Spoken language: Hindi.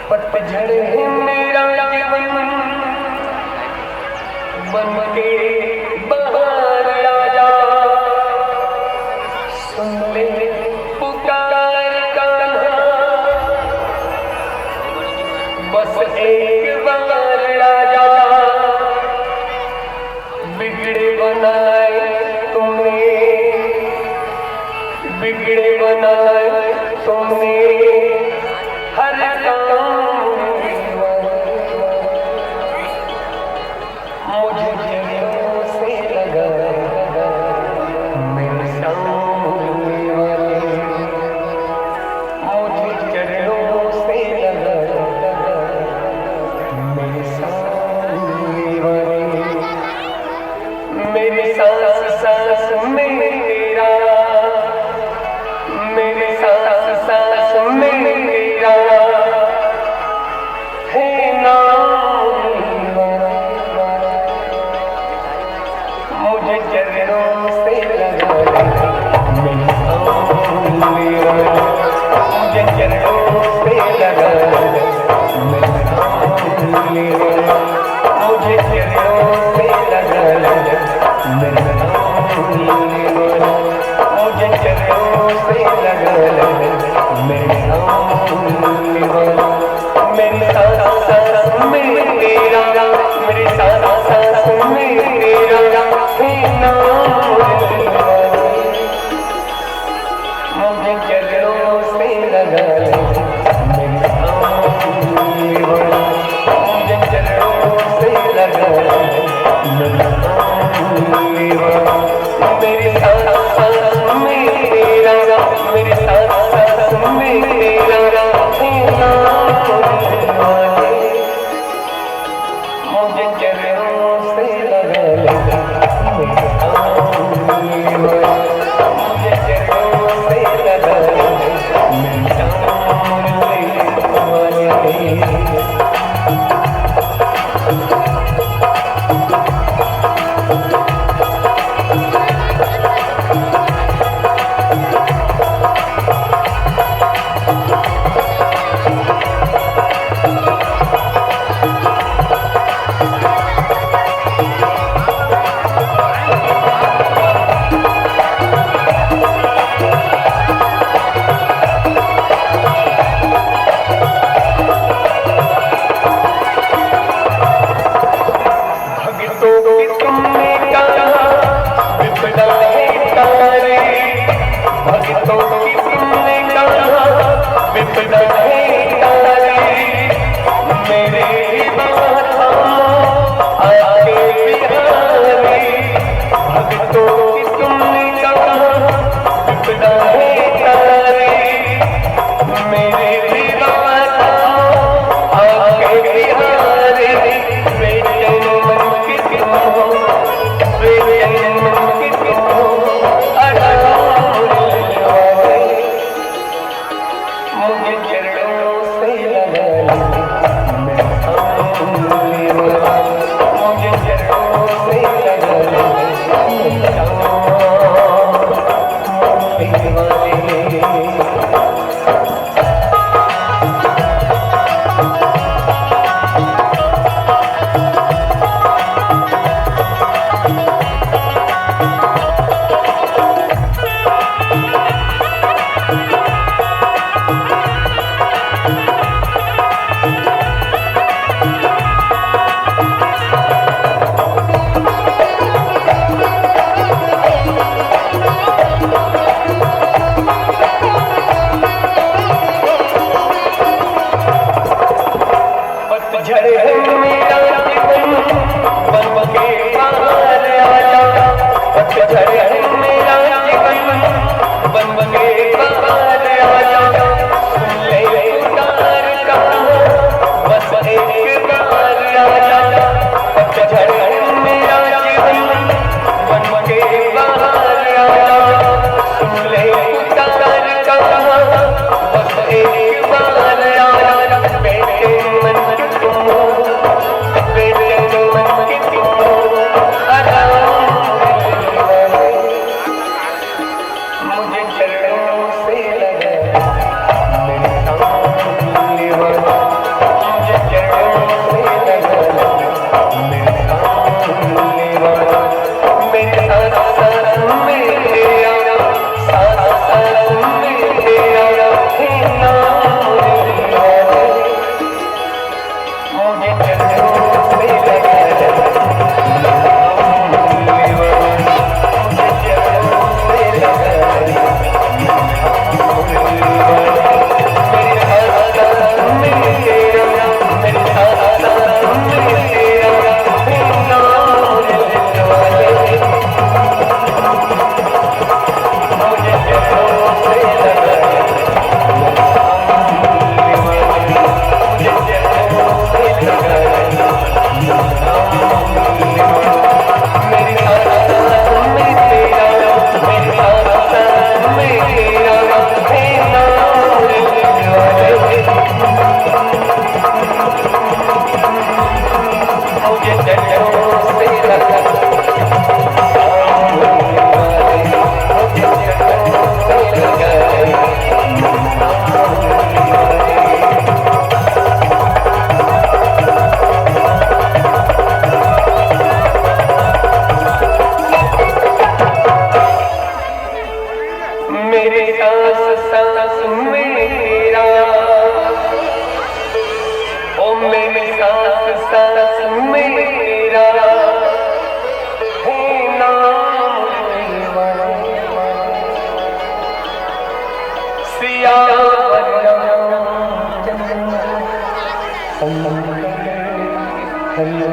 पतझड़ है मेरा जीवन बन के बाहर आजा, सुन ले पुकार कान्हा, बस एक बार आजा। बिगड़े बनाए तुमने, बिगड़े बनाए तुमने हर काम, मुझे जड़ों से लगा मेरे सामने वाले, मुझे जड़ों से लगा मेरे सामने वाले। मेरे सांस सांस में तेरा, मेरे सांस सांस में तेरा है नाम, मुझे चरणों से लगा मेरे सामने वाले, मुझे चरणों से लगा मेरे सामने वाले, मुझे चरणों से लगा मेरे सामने वाले, मुझे चरणों से लगा मेरे सामने वाले। मेरी सांस सांस में तेरा, मेरी सांस सांस में तेरा है नाम, मुझे चरणों से लगा मेरे सामने वाले, मुझे चरणों से लगा मेरे सामने वाले। मेरी सांस सांस में तेरा, मेरी सांस सांस में तेरा है नाम, मुझे चरणों से लगा मेरे सामने वाले, मुझे चरणों से लगा मेरे सामने वाले। मुझे हेलो हेलो